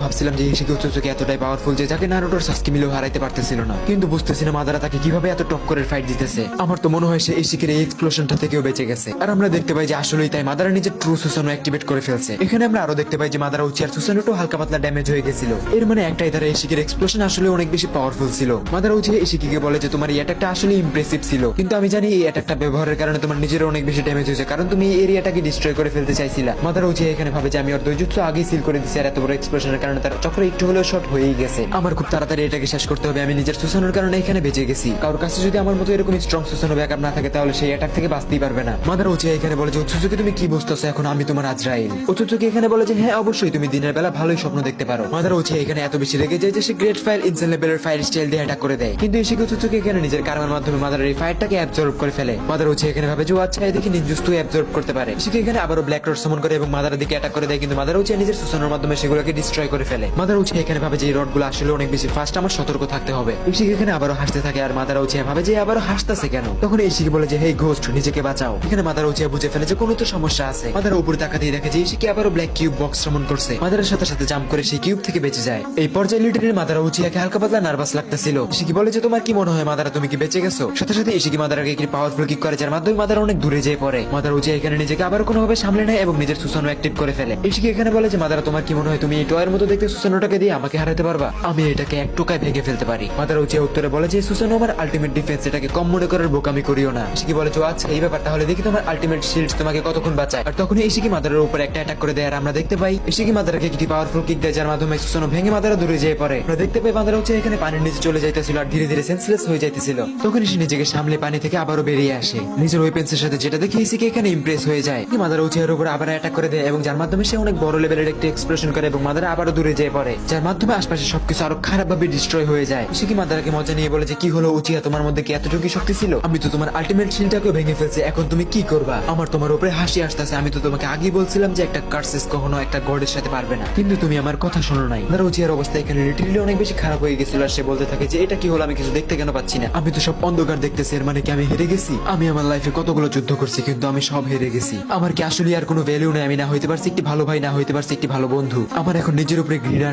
ভাবছিলাম যে ইশিকি উৎসুকি এতটাই পাওয়ারফুল যে যাকে নারুটোর সাসকি মিলেও হারাইতে পারতেছিল না, কিন্তু বুঝতেছি না মাদারা তাকে কিভাবে এত টপ করে ফাইট দিতেছে। আমার তো মনে হয় সে ইশিকির এই এক্সপ্লোশনটা থেকেও বেঁচে গেছে। আর আমরা দেখতে পাই যে আসলেই তাই মাদারা নিজের ট্রু সুসানো অ্যাক্টিভেট করে ফেলছে। এখানে আমরা আরো দেখতে পাই যে মাদারা উচিয়ার সুসানোটো হালকা পাতলা ড্যামেজ হয়ে গেছিল। এর মানে একটাই দ্বারা ইশিকির এক্সপ্লোশন আসলে অনেক বেশি পাওয়ারফুল ছিল। মাদারা উচিয়া ইশিকিকে বলে যে তোমার এই অ্যাটাকটা আসলে ইমপ্রেসিভ ছিল, কিন্তু আমি জানি এই অ্যাটাকটা ব্যবহারের কারণে তোমার নিজের অনেক বেশি ড্যামেজ হয়েছে, কারণ তুমি এই এরিয়াটাকে ডিস্ট্রয় করে ফেলতে চাইছিলা। মাদারা উচিয়া এখানে ভাবে যে আমি ওর দৈজুৎসু আগেই সিল করে দিছি, আর এত বড় এক্সপ্লোশনের কারণে তার চক্র একটু হলেও শর্ট হয়েই গেছে। আমার খুব তাড়াতাড়ি এটাকে শেষ করতে হবে। আমি নিজের সুসানোর কারণে এখানে বেঁচে গেছি। কারোর কাছে যদি আমার মতো এরকম স্ট্রং সুসানো ব্যাকআপ না থাকে তাহলে সেই অ্যাটাক থেকে বাঁচতেই পারবে না। মাদারা উচিয়া এখানে বলে যে উৎসুকি তুমি কি বুঝতেছো, এখন আমি তোমার আজরাইল। উৎসুকি এখানে বলে যে হ্যাঁ অবশ্যই, তুমি দিনের বেলা ভালোই স্বপ্ন দেখতে পারো। মাদারা উচিয়া এখানে এত বেশি রেগে যায় যে সে গ্রেট ফায়ার ইনসেন লেভেলের ফায়ার স্টাইল দিয়ে অ্যাটাক করে দেয়, কিন্তু ইশিকি উৎসুকি এখানে নিজের কার্মার মাধ্যমে মাদারার এই ফায়ারটাকে অ্যাবজর্ব করে ফেলে। মাদারা উচিয়া এখানে ভাবে যে আচ্ছা এদিকে নিনজুৎসু অ্যাবজর্ব করতে পারে। ইশিকি এখানে আবারও ব্ল্যাক রড সামন করে এবং মাদারার দিকে অ্যাটাক করে দেয়, কিন্তু মাদারা উচিয়া নিজের সুসানোর মাধ্যমে সেগুলোকে ডিস্ট্রয় করে ফেলে। মাদারা উচিয়া এখানে ভাবে যে এই রডগুলো আসলে অনেক বেশি ফাস্ট, আমার সতর্ক থাকতে হবে। ইশিকি এখানে আবারও হাসতে থাকে, আর মাদারা উচিয়া ভাবে যে আবারও হাসতেছে কেন। তখন ইশিকি বলে যে হেই ঘোস্ট, নিজেকে বাঁচাও। এখানে মাদারা উচিয়া বুঝে ফেলে যে কোনো তো সমস্যা আছে। মাদারা উপরে তাকাতেই দেখে যে ইশিকি আবারও ব্ল্যাক কিউব বক্স সামন করছে। মাদারার সাথে সাথে জাম্প করে সেই কিউব থেকে বেঁচে যায়। এই পর্যায়ে লিটারের মাদারা উচিয়াকে হালকা পাতলা নার্ভাস লাগতেছিল। ইশিকি বলে যে তোমার কি মনে হয় মাদারা, তুমি কি বেঁচে গেছো? সাথে সাথে ইশিকি মাদারাকে একটি পাওয়ারফুল কিক করে, যার মাধ্যমে মাদারা অনেক দূরে যেয়ে পড়ে। মাদারা উচিয়া এখানে নিজেকে আবার কোনোভাবে সামলে নেয় এবং নিজের সুসানো অ্যাক্টিভ করে ফেলে। ইশিকি এখানে বলে যে মাদারা তোমার কি মনে হয় তুমি এই টয়ের মতো দেখতে সুসানোটাকে দিয়ে আমাকে হারাতে পারবা? আমি এটাকে এক টোকায় ভেঙে ফেলতে পারি। মাদারা উচিয়া উত্তরে বলে যে সুসানো আমার আলটিমেট ডিফেন্স, এটাকে কম মনে করার বোকামি করিও না। ইশিকি বলে যে আচ্ছা এই ব্যাপার, তাহলে দেখি তোমার আলটিমেট শিল্ড তোমাকে কতক্ষণ বাঁচায়। আর তখন ইশিকি মাদারার উপর একটা অ্যাটাক করে দেয়, আর আমরা দেখতে পাই ইশিকি মাদারাকে একটি পাওয়ারফুল কিক দেয়, যার মাধ্যমে সুসানো ভেঙে মাদারা দূরে যেয়ে পড়ে। আমরা দেখতে পাই মাদারা উচিয়া এখানে পানির নিচে চলে যাইতেছিল আর ধীরে ধীরে সেন্সলেস হয়ে যাইতেছিল। তখন সে নিজেকে সামলে পানি থেকে আবারও বেরিয়ে আসে নিজের ওয়েপেন্সের সাথে, যেটা দেখে ইশিকি এখানে ইমপ্রেস হয়ে যায়। মাদারা উচিয়ার উপর আবার অ্যাটাক করে দেয় এবং যার মাধ্যমে সে অনেক বড় লেভেলের একটি এক্সপ্লোশন করে এবং মাদারা আবারও দূরে যেয়ে পড়ে, যার মাধ্যমে আশপাশে সবকিছু আরো খারাপ ভাবে ডিস্ট্রয় হয়ে যায়। ইশিকি মাদারাকে মজা নিয়ে বলে যে কি হলো উচিয়া, তোমার মধ্যে কি এতটুকু শক্তি ছিল? আমি তো তোমার আলটিমেট শিলটাকেও ভেঙে ফেলছি, এখন তুমি কি করবা? আমার তোমার উপরে হাসি আসতেছে। আমি তো তোমাকে আগেই বলছিলাম যে একটা কার্সেস কখনো একটা গডের সাথে পারবে না, কিন্তু তুমি আমার কথা শোনো নাই। মাদারা উচিয়ার অবস্থা এখানে লিটারালি অনেক বেশি খারাপ হয়ে গেছিল, আর সে বলতে থাকে যে এটা কি হলো, আমি কিছু দেখতে কেন পাচ্ছি না? আমি তো সব অন্ধকার দেখতেছি, এর মানে কি আমি হেরে গেছি? আমি আমার লাইফে কতগুলো যুদ্ধ করছি, কিন্তু আমি সব হেরে গেছি। আমার কি আসলে আর কোনো ভ্যালু নেই? আমি না হইতে পারছি একটি ভালো ভাই, না হইতে পারছি একটি ভালো বন্ধু। আমার এখন নিজের উপরে ঘৃণা